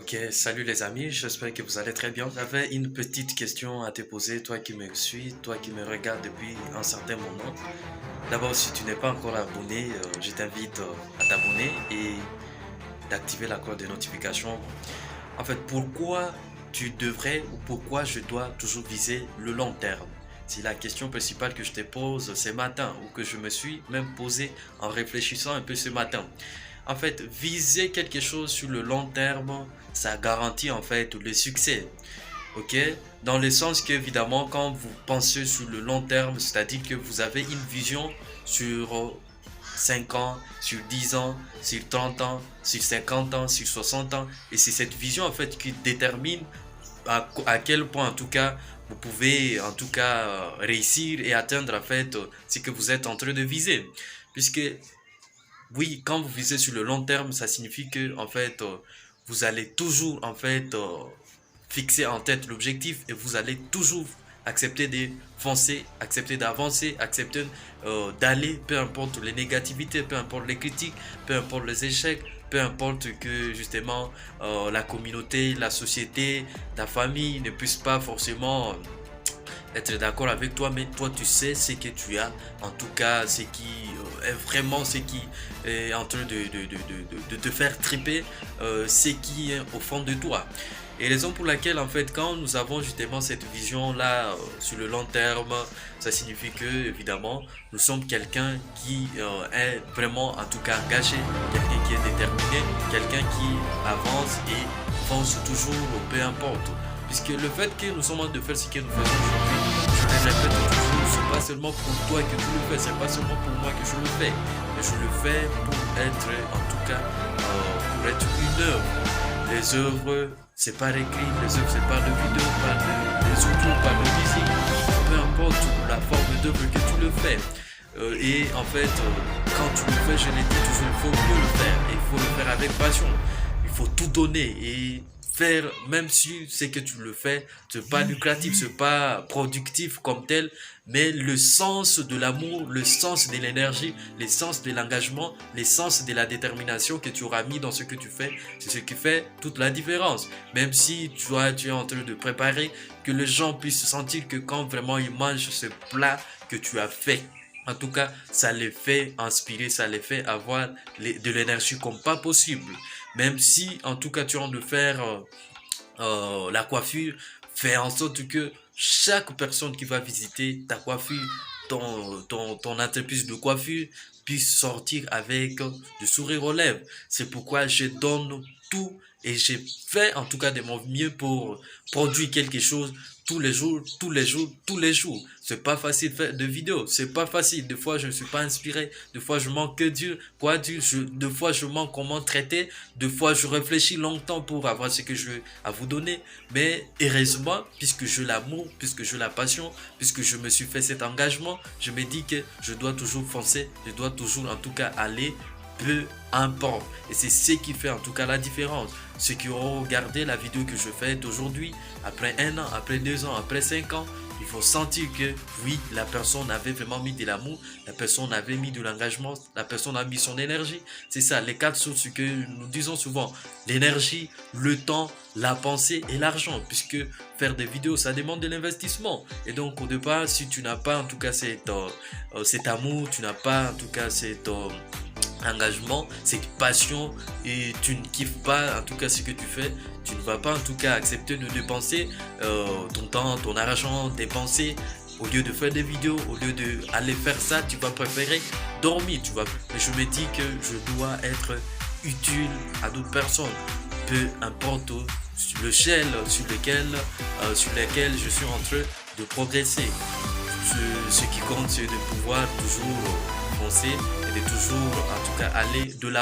Ok, salut les amis, j'espère que vous allez très bien. J'avais une petite question à te poser, toi qui me suis, toi qui me regardes depuis un certain moment. D'abord, si tu n'es pas encore abonné, je t'invite à t'abonner et d'activer la cloche de notification. En fait, pourquoi tu devrais ou pourquoi je dois toujours viser le long terme? C'est la question principale que je te pose ce matin ou que je me suis même posé en réfléchissant un peu ce matin. En fait, viser quelque chose sur le long terme, ça garantit en fait le succès. Ok? Dans le sens qu'évidemment, quand vous pensez sur le long terme, c'est-à-dire que vous avez une vision sur 5 ans, sur 10 ans, sur 30 ans, sur 50 ans, sur 60 ans. Et c'est cette vision en fait qui détermine à quel point en tout cas vous pouvez en tout cas réussir et atteindre en fait ce que vous êtes en train de viser. Puisque oui, quand vous visez sur le long terme, ça signifie que en fait vous allez toujours en fait fixer en tête l'objectif et vous allez toujours accepter de foncer, accepter d'avancer, accepter d'aller, peu importe les négativités, peu importe les critiques, peu importe les échecs, peu importe que justement la communauté, la société, ta famille ne puissent pas forcément être d'accord avec toi, mais toi tu sais ce que tu as, en tout cas ce qui est vraiment ce qui est en train de te faire triper, ce qui est au fond de toi. Et raison pour laquelle en fait quand nous avons justement cette vision là sur le long terme, ça signifie que évidemment nous sommes quelqu'un qui est vraiment en tout cas engagé, quelqu'un qui est déterminé, quelqu'un qui avance et fonce toujours peu importe. Puisque le fait que nous sommes en train de faire ce que nous faisons aujourd'hui, je le répète toujours, c'est pas seulement pour toi que tu le fais, c'est pas seulement pour moi que je le fais, mais je le fais pour être, en tout cas, pour être une œuvre. Les œuvres, c'est par écrit, les œuvres, c'est par le vidéo, par les audios, par le musique, peu importe la forme d'œuvre que tu le fais. Et en fait, quand tu le fais, je l'ai dit toujours, il faut mieux le faire, et il faut le faire avec passion. Il faut tout donner et faire, même si c'est que tu le fais, c'est pas lucratif, c'est pas productif comme tel, mais le sens de l'amour, le sens de l'énergie, le sens de l'engagement, le sens de la détermination que tu auras mis dans ce que tu fais, c'est ce qui fait toute la différence. Même si tu es en train de préparer, que les gens puissent sentir que quand vraiment ils mangent ce plat que tu as fait, en tout cas, ça les fait inspirer, ça les fait avoir de l'énergie comme pas possible. Même si, en tout cas, tu as envie de faire la coiffure, fais en sorte que chaque personne qui va visiter ta coiffure, ton entreprise de coiffure, puisse sortir avec du sourire aux lèvres. C'est pourquoi je donne tout et j'ai fait en tout cas de mon mieux pour produire quelque chose tous les jours, tous les jours, tous les jours. C'est pas facile de faire de vidéos, c'est pas facile. Des fois, je ne suis pas inspiré, des fois, je manque que Dieu, quoi Dieu, des fois, je manque comment traiter, des fois, je réfléchis longtemps pour avoir ce que je veux à vous donner. Mais heureusement, puisque je l'amour, puisque je la passion, puisque je me suis fait cet engagement, je me dis que je dois toujours foncer, je dois toujours en tout cas aller peu importe. Et c'est ce qui fait en tout cas la différence. Ceux qui auront regardé la vidéo que je fais d'aujourd'hui, après 1 an, après 2 ans, après 5 ans, il faut sentir que oui, la personne avait vraiment mis de l'amour, la personne avait mis de l'engagement, la personne a mis son énergie. C'est ça, les 4 sources que nous disons souvent. L'énergie, le temps, la pensée et l'argent. Puisque faire des vidéos, ça demande de l'investissement. Et donc au départ, si tu n'as pas en tout cas cet amour, tu n'as pas en tout cas cet engagement, cette passion et tu ne kiffes pas en tout cas ce que tu fais, tu ne vas pas en tout cas accepter de dépenser ton temps, ton argent, dépenser au lieu de faire des vidéos, au lieu d'aller faire ça, tu vas préférer dormir, tu vas. Mais je me dis que je dois être utile à d'autres personnes, peu importe l'échelle sur lesquelles je suis en train de progresser. Ce qui compte, c'est de pouvoir toujours foncer et de toujours, en tout cas, aller de l'avant.